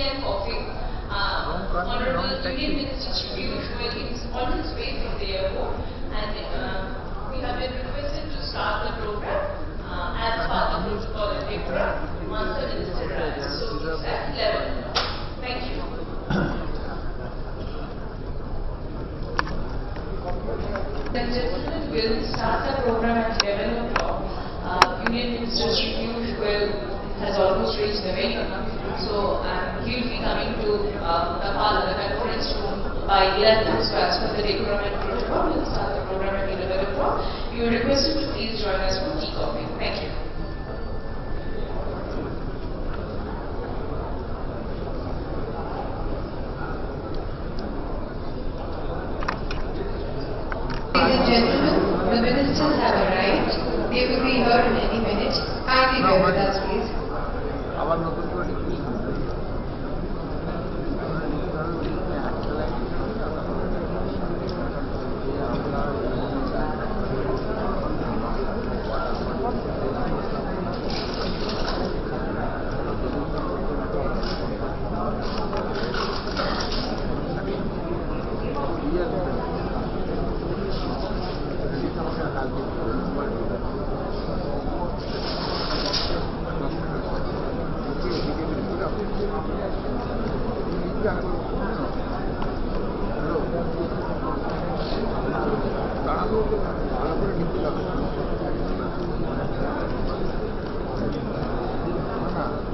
tea and coffee. Honorable Union Minister Shri Piyush Goyal is on his way from the airport, and we have been requested to start the program as per the protocol in Tripura once the minister arrives. So it's at 11. Thank you. Ladies and gentlemen, we'll start the program at 11 o'clock. Union Minister Shri Piyush Goyal has almost reached the venue, so he will be coming to the conference room by 11. So as per the decorum and protocol, we'll start the program at 11 o'clock. You are requested to please join us for tea coffee. Thank you. Ladies and gentlemen, the ministers have arrived. They will be here in any minute. Kindly bear with us, please.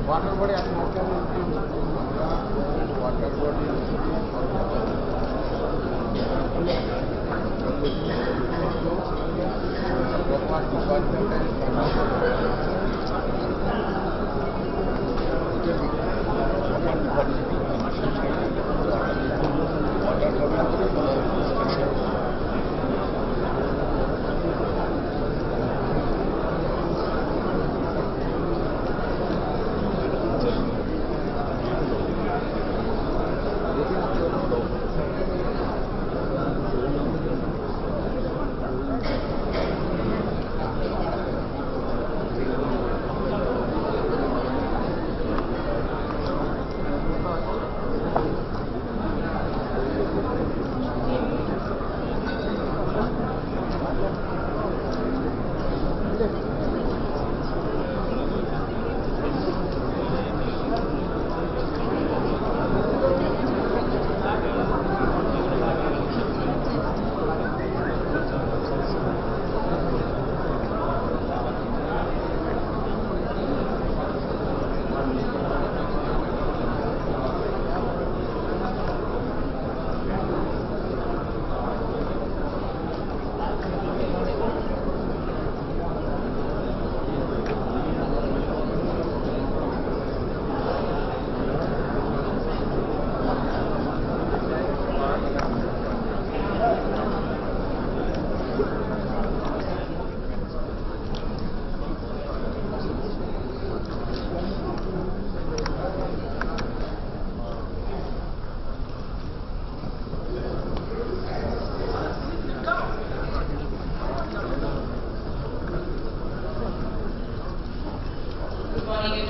Water body and water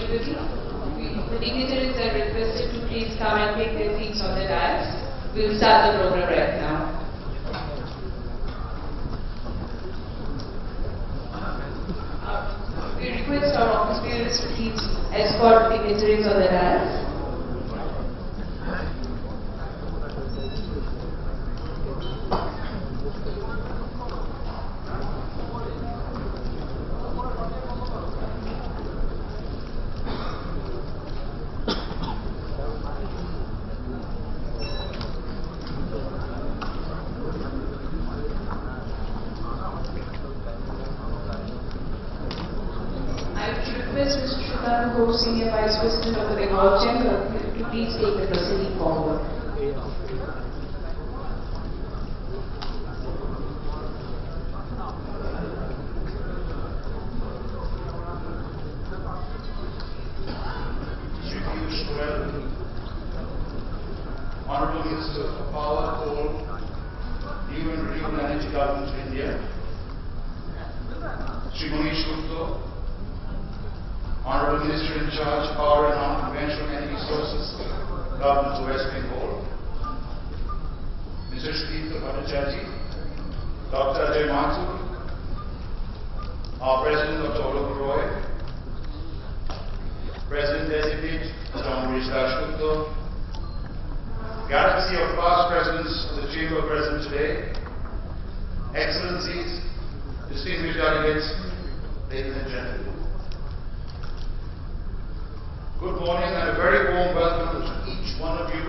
The dignitaries are requested to please come and take their seats on the dais. We will start the program right now. We request our office bearers to please escort dignitaries on the dais. Mr. Shukran, Senior Vice President of the Bengal Chamber, to please take the proceeding forward. Shri Piyush Goyal, Honorable Minister of Power, Coal, New and Renewable Energy Government of India, Shri Manish Gupta, Honorable Honorable Minister in charge of Power and Non-Conventional Energy Sources, Government of West Bengal, Mr. Sudipta Bhattacharjee, Dr. Ajay Mathur, our President Dr. Olok Roy, President Designate Dr. Amrish Dashgupta, galaxy of past presidents of the Chamber present today, Excellencies, distinguished delegates, ladies and gentlemen. Good morning and a very warm welcome to each one of you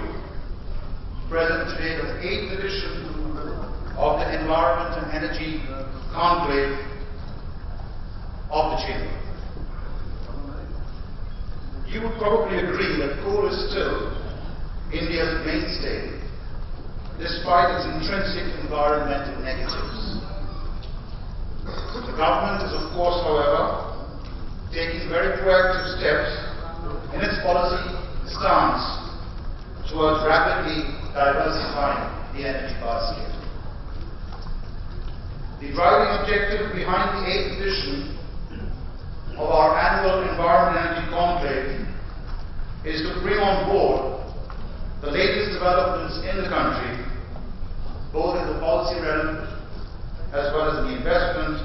present today at the 8th edition of the Environment and Energy Conclave of the Chamber. You would probably agree that coal is still India's mainstay, despite its intrinsic environmental negatives. The government is, of course, however, taking very proactive steps in its policy stance towards rapidly diversifying the energy basket. The driving objective behind the 8th edition of our annual Environment and Energy Conclave is to bring on board the latest developments in the country, both in the policy realm as well as in the investment,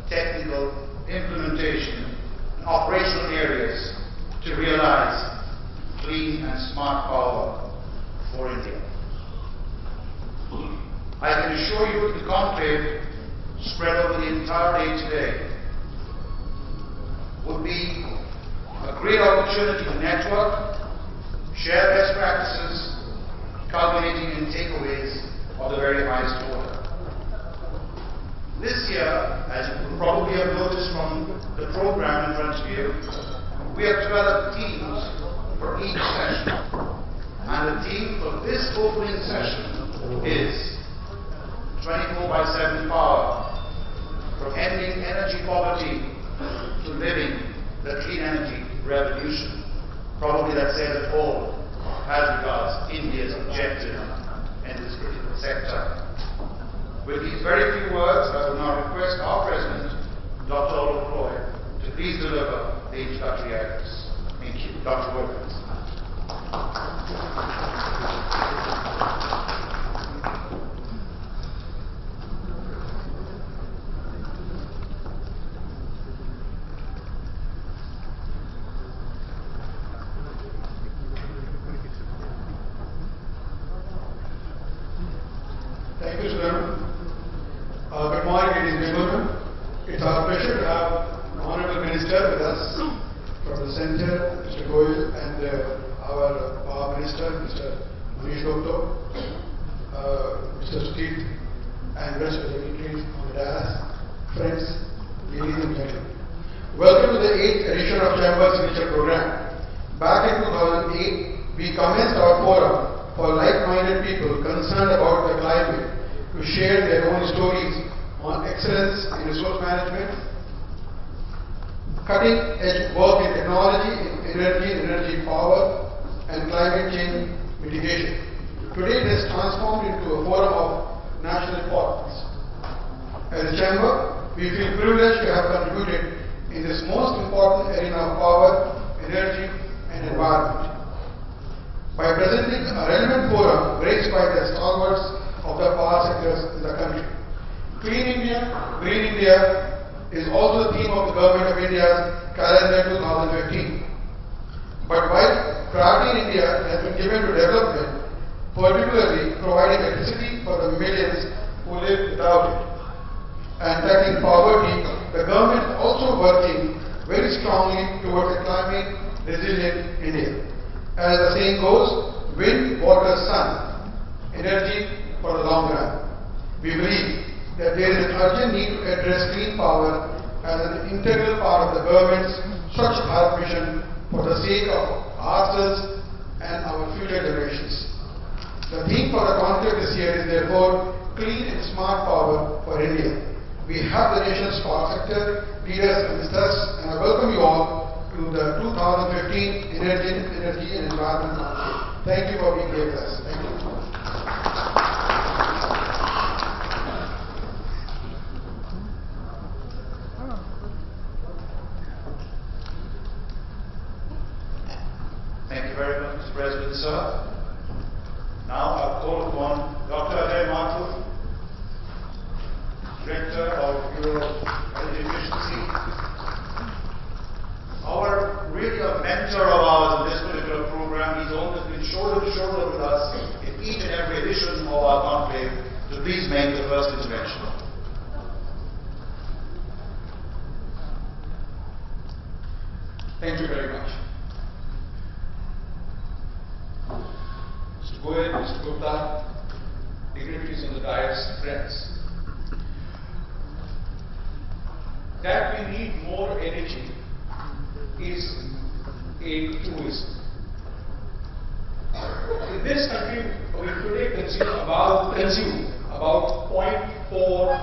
technical, implementation, and operational areas to realize clean and smart power for India. I can assure you that the conclave, spread over the entire day today, would be a great opportunity to network, share best practices, culminating in takeaways of the very highest order. This year, as you probably have noticed from the program in front of you, we have developed teams for each session. And the theme for this opening session is 24/7 power, from ending energy poverty to living the clean energy revolution. Probably that says it all as regards India's objective in this critical sector. With these very few words, I will now request our President, Dr. Olok Roy, to please deliver the introductory address. Thank you. Dr. Roy, please. Thank you, sir. Good morning, ladies and gentlemen. It's our pleasure to have the Honorable Minister with us from the Centre, Mr. Goyal, and our Power Minister, Mr. Manish Gupta, Mr. Steve, and rest of the dignitaries on the dais. Friends, ladies and gentlemen. Welcome to the 8th edition of Chamber's Signature Program. Back in 2008, we commenced our forum for like-minded people concerned about the climate to share their own stories on excellence in resource management, cutting-edge work in technology, in energy power, and climate change mitigation. Today it has transformed into a forum of national importance. As a chamber, we feel privileged to have contributed in this most important arena of power, energy, and environment. By presenting a relevant forum raised by the stalwarts of the power sectors in the country. Clean India, Green India is also the theme of the Government of India's calendar 2015. But while priority in India has been given to development, particularly providing electricity for the millions who live without it, and tackling poverty, the government is also working very strongly towards a climate resilient India. As the saying goes, wind, water, sun, energy for the long run. We believe that there is an urgent need to address clean power as an integral part of the government's Swachh Bharat mission for the sake of ourselves and our future generations. The theme for the conclave this year is therefore clean and smart power for India. We have the nation's power sector leaders amidst us, and I welcome you all to the 2015 Energy and Environment Conclave. Thank you for being here with us. Thank you. Mr. President, sir. Now I'll call upon Dr. Ajay Mathur, Director of Bureau of Energy Efficiency, really a mentor of ours in this particular program. He's always been shoulder to shoulder with us in each and every edition of our conclave. So please make the first intervention. Thank you very much. Mr. Goyal, Mr. Gupta, dignitaries on the dais, friends. That we need more energy is a truism. In this country, we today consume about 0.4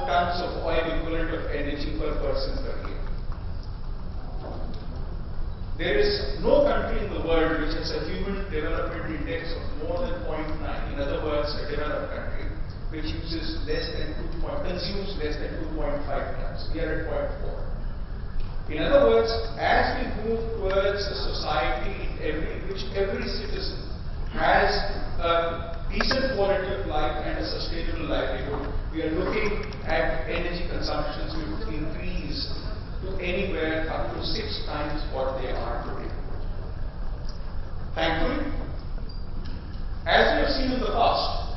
tons of oil equivalent of energy per person per year. There is no country in the world which has a human development index of more than 0.9. In other words, a developed country which uses consumes less than 2.5 tons. We are at 0.4. In other words, as we move towards a society in which every citizen has a decent quality of life and a sustainable livelihood, we are looking at energy consumptions which will increase to anywhere up to 6 times what they are today. Thankfully, as we have seen in the past,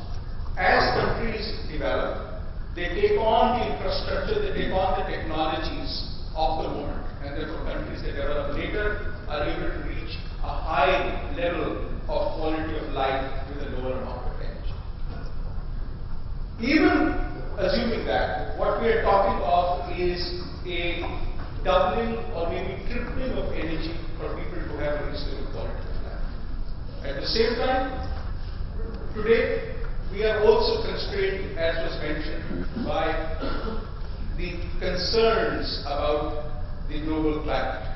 as countries develop, they take on the infrastructure, they take on the technologies of the moment, and therefore countries that develop later are able to reach a high level of quality of life with a lower amount of energy. Even assuming that, what we are talking of is a doubling or maybe tripling of energy for people to have a reasonable quality of life. At the same time, today we are also constrained, as was mentioned, by the concerns about the global climate.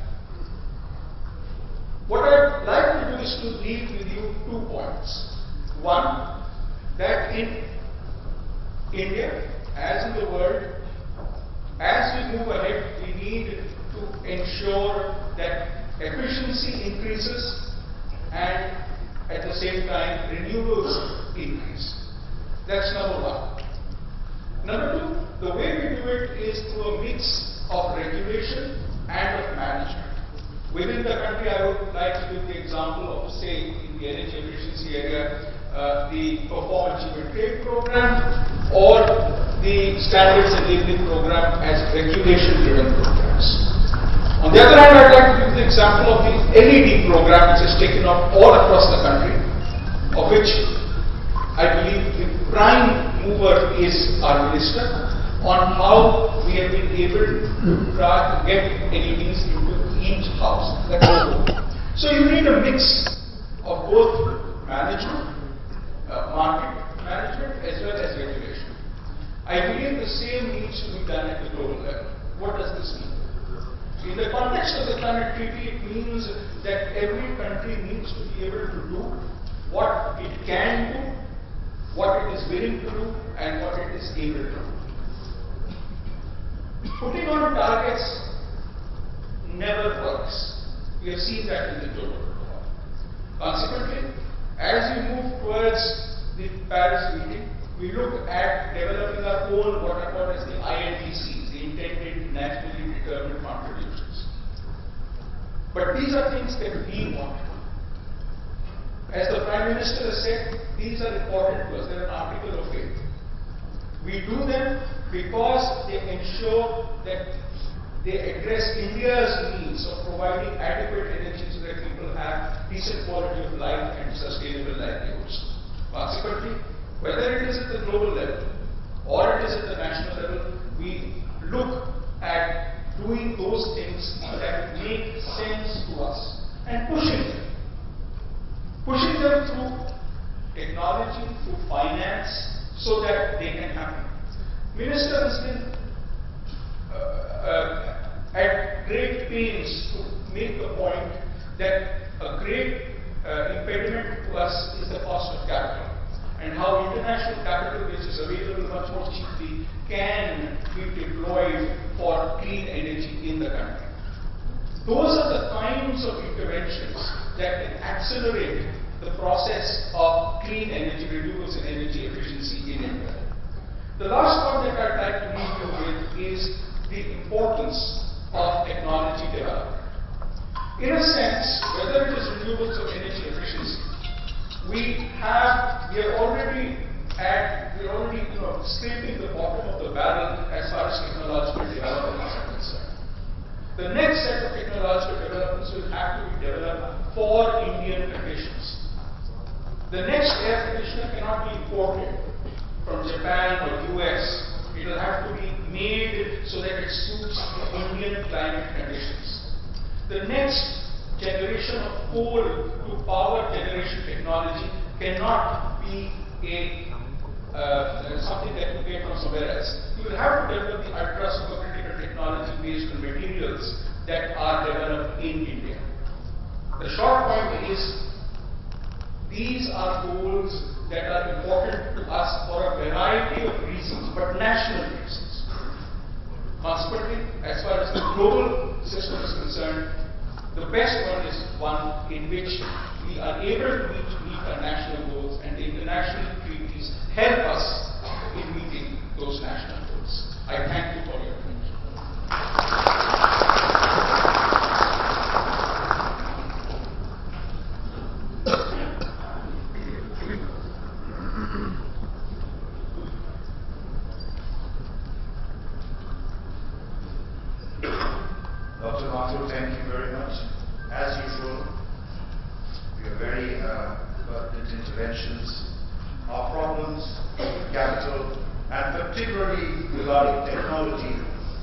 What I'd like to do is to leave with you 2 points. One, that in India, as in the world, as we move ahead, we need to ensure that efficiency increases and at the same time renewables increase. That's number one. Number two, the way we do it is through a mix of regulation and of management. Within the country, I would like to give the example of, say, in the energy efficiency area, the Perform Achieve Trade program or the Standards Enabling program as regulation-driven programs. On the other hand, I'd like to give the example of the LED program, which is taken up all across the country, of which I believe the prime mover is our minister, on how we have been able to try to get LEDs into each house. So you need a mix of both management, market management, as well as regulation. I believe the same needs to be done at the global level. What does this mean? In the context of the climate treaty, it means that every country needs to be able to do what it can do, what it is willing to do, and what it is able to do. Putting on targets never works. We have seen that in the global program. Consequently, as we move towards the Paris meeting, we look at developing our own what are called as the INDCs, the intended nationally determined contributions. But these are things that we want. As the Prime Minister has said, these are important to us. They're an article of faith. We do them because they ensure that they address India's needs of providing adequate energy so that people have decent quality of life and sustainable livelihoods. Consequently, whether it is at the global level or it is at the national level, we look at doing those things that make sense to us and pushing them. Pushing them through technology, through finance, so that they can happen. Minister has been at great pains to make the point that a great impediment to us is the cost of capital, and how international capital, which is available much more cheaply, can be deployed for clean energy in the country. Those are the kinds of interventions that can accelerate the process of clean energy, renewables and energy efficiency in India. The last point that I'd like to leave you with is the importance of technology development. In a sense, whether it is renewables or energy efficiency, we are already scraping the bottom of the barrel as far as technological development is concerned. The next set of technological developments will have to be developed for Indian conditions. The next air conditioner cannot be imported from Japan or US. It will have to be made so that it suits Indian climate conditions. The next generation of coal to power generation technology cannot be something that you get from somewhere else. You will have to develop the ultra supercritical technology based on materials that are developed in India. The short point is, these are goals that are important to us for a variety of reasons, but national reasons. Consequently, as far as the global system is concerned, the best one is one in which we are able to meet our national goals, and the international treaties help us in meeting those national goals. I thank you for your attention. Dr. Mathur, thank you very much. As usual, your very pertinent interventions. Our problems, capital, and particularly regarding technology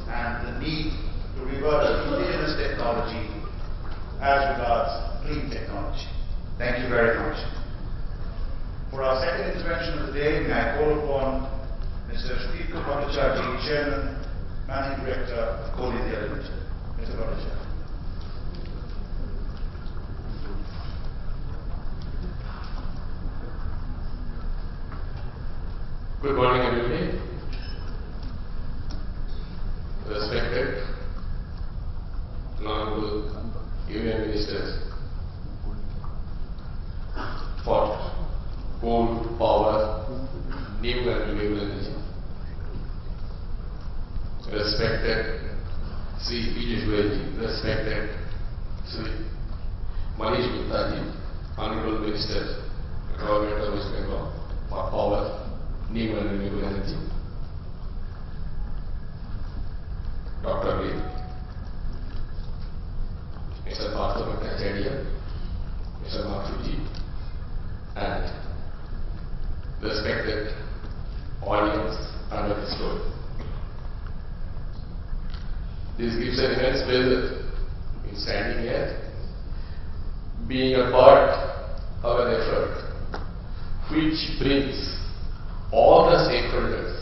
and the need to revert to indigenous technology as regards clean technology. Thank you very much. For our second intervention of the day, may I call upon Mr. Sridhar Bhattacharjee, Chairman, Managing Director of Coal India Limited. Mr. Bhattacharjee. Good morning, everybody. Respected Honorable Union Ministers for coal, power, new and renewable energy. Respected Sri Piyush Goyal, respected Sri Manish Gupta, Honorable Minister, Government of West Bengal for power, new and renewable energy. Dr. B. Mr. Partha Bhattacharya, Mr. Mathurji, and respected audience under this floor. This gives an immense pleasure in standing here, being a part of an effort which brings all the stakeholders,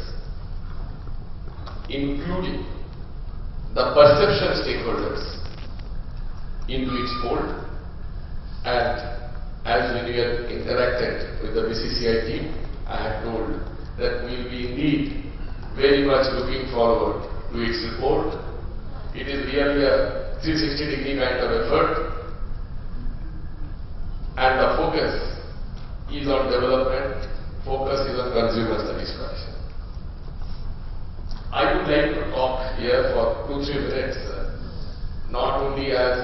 including the perception stakeholders, into its fold. And as when we have interacted with the BCCI team, I have told that we will be indeed very much looking forward to its report. It is really a 360-degree kind of effort, and the focus is on development, focus is on consumer satisfaction. I would like to talk here for 2-3 minutes, not only as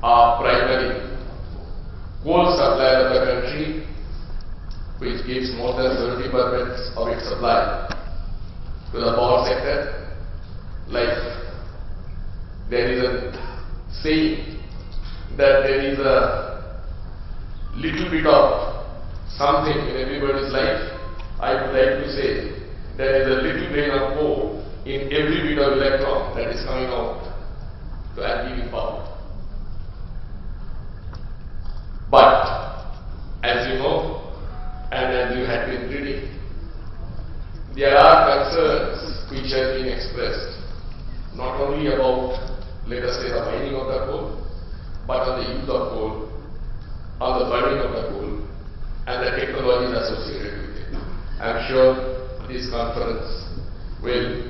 a primary coal supplier of the country, which gives more than 70% of its supply to the power sector. Like there is a saying that there is a little bit of something in everybody's life. I would like to say there is a little grain of coal in every bit of electron that is coming out to giving power. But as you know, and as you had been reading, there are concerns which have been expressed, not only about, let us say, the mining of the coal, but on the use of coal, on the burning of the coal, and the technologies associated with it. I am sure this conference will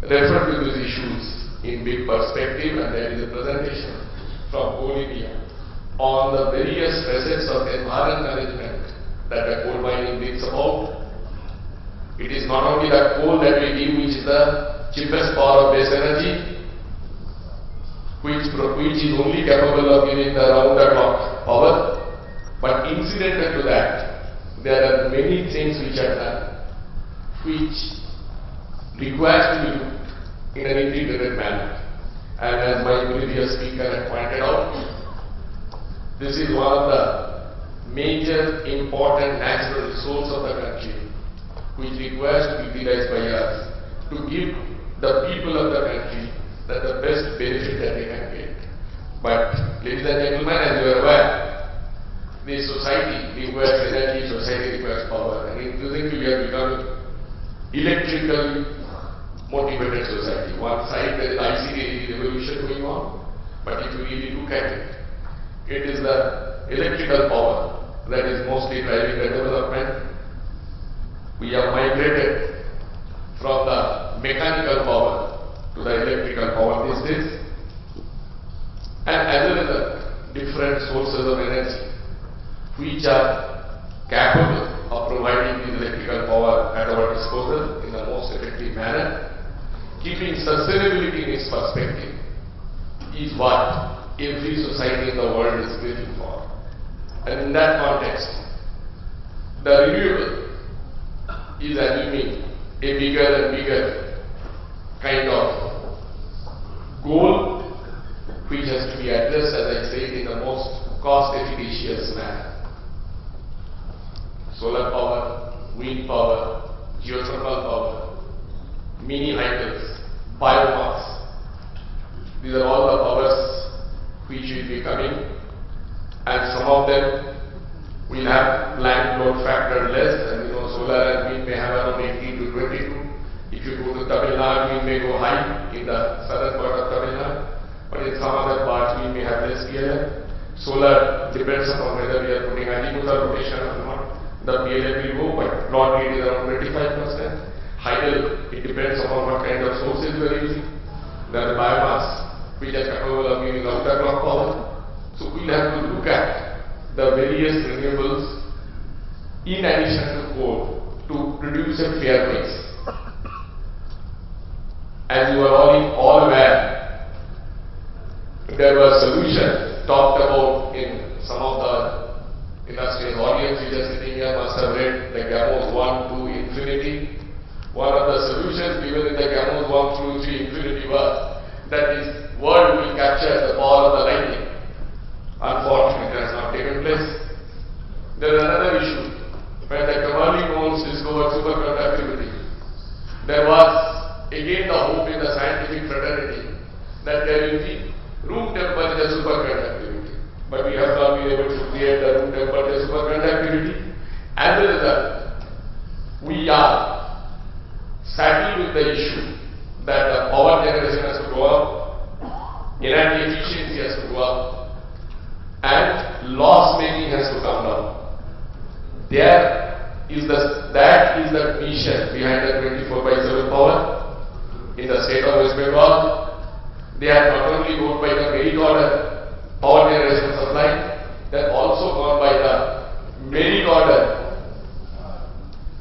refer to these issues in big perspective, and there is a presentation from Coal India on the various facets of environment management that the coal mining brings about. It is not only the coal that we give which is the cheapest power of base energy, which is only capable of giving the round-the-clock power, but incidental to that, there are many things which are done, which requires to be looked in an integrated manner. And as my previous speaker had pointed out, this is one of the major important natural resource of the country, which requires to be utilized by us to give the people of the country the best benefit that they can get. But ladies and gentlemen, as you are aware, the society requires energy, society requires power, and increasingly we have become electrical motivated society. One side there is ICT revolution going on, but if you really look at it, it is the electrical power that is mostly driving the development. We have migrated from the mechanical power to the electrical power these days, and as a result, different sources of energy which are capable of providing the electrical power at our disposal in the most effective manner, keeping sustainability in its perspective, is what every society in the world is waiting for. And in that context, the renewable is assuming a bigger and bigger kind of goal which has to be addressed, as I said, in the most cost-efficacious manner. Solar power, wind power, geothermal power, mini hydels, biomass. These are all the powers which will be coming, and some of them will have plant load factor less, and you know, solar and wind may have around 18 to 22. If you go to Tamil Nadu, we may go high in the southern part of Tamil Nadu, but in some other parts we may have less PLF. Solar depends upon whether we are putting azimuthal rotation or not. The PLF will go, but plot rate is around 25%. Hydel, it depends upon what kind of sources we are using. There is biomass, which is capable of giving round-the-clock power. So we'll have to look at the various renewables in addition to coal to produce a fair mix. As you are all aware, there were solutions talked about in some of the industrial audience which are sitting here must have read the Gamos 1 to infinity. One of the solutions given in the Gamos 1 through 3 infinity was that this world will capture the power of the lightning. Unfortunately, it has not taken place. There is another issue. When the Cavalli Bones discovered superconductivity, there was again the hope in the scientific fraternity that there will be room temperature superconductivity. But we have not been able to create the room temperature superconductivity. As a result, we are saddled with the issue that the power generation has to go up, energy efficiency has to go up, and loss making has to come down. That is the mission behind the 24/7 power. In the state of West Bengal, they have not only gone by the merit order power generation supply, they have also gone by the merit order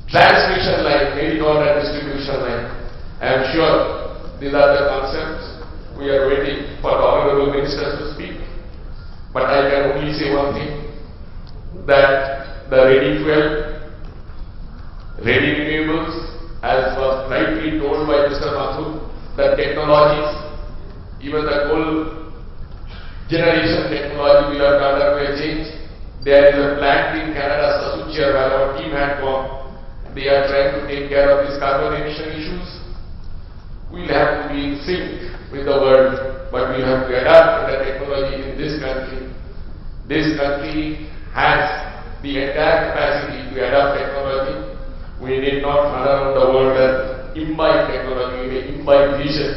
transmission line, merit order distribution line. I am sure these are the concepts. We are waiting for the honorable ministers to speak. But I can only say one thing, that the ready fuel, ready renewables, as was rightly told by Mr. Mathur, the technologies, even the coal generation technology will have undergo a change. There is a plant in Canada, Sasuchia, where our team had gone. They are trying to take care of these carbon emission issues. We will have to be in sync with the world, but we have to adapt the technology in this country. This country has the entire capacity to adapt technology. We need not run around the world and imbibe technology, we may imbibe vision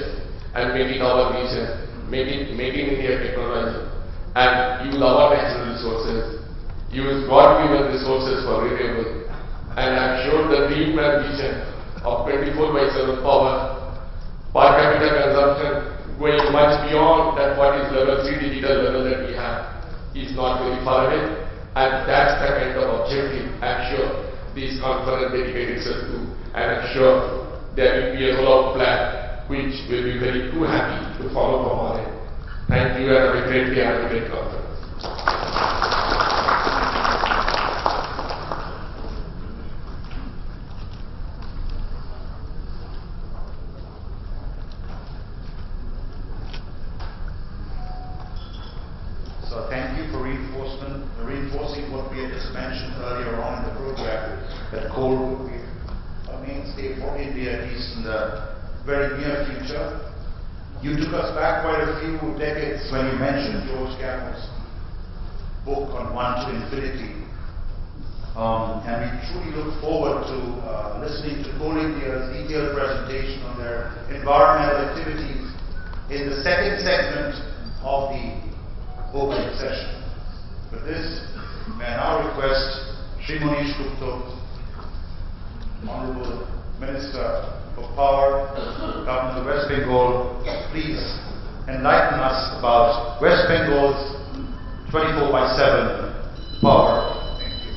and make it our vision, make it India technology, and use our natural resources, use God-given resources for renewable. And I am sure the dream and vision of 24/7 power, per capita consumption going much beyond that what is level 3 digital level that we have. is not very far away, and that's the kind of objective I'm sure this conference dedicated itself to, and I'm sure there will be a rollout plan which will be very too happy to follow from our end. Thank you, and have a great day and a great conference. So thank you for reinforcing what we had just mentioned earlier on in the program, that coal will be a mainstay for India, at least in the very near future. You took us back quite a few decades when you mentioned George Campbell's book on One to Infinity. And we truly look forward to listening to Coal India's detailed presentation on their environmental activities in the second segment of the opening session. With this, may I now request Shri Manish Gupta, Honorable Minister for Power, Government of West Bengal, please enlighten us about West Bengal's 24/7 power. Thank you.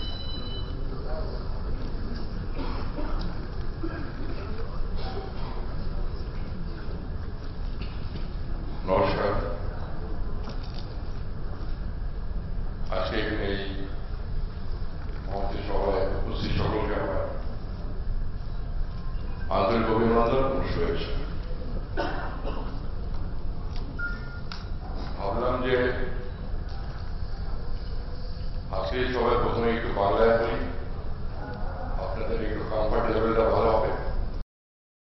নমস্কার। আজকে এখানে এই মঞ্চে সভায় উপস্থিত সকলকে আমার আন্তরিক অভিনন্দন ও শুভেচ্ছা। ভাবলাম যে আজকে সবাই প্রথমে একটু বাংলায় বলি, আপনাদের একটু কমফর্ট লেভেলটা ভালো হবে।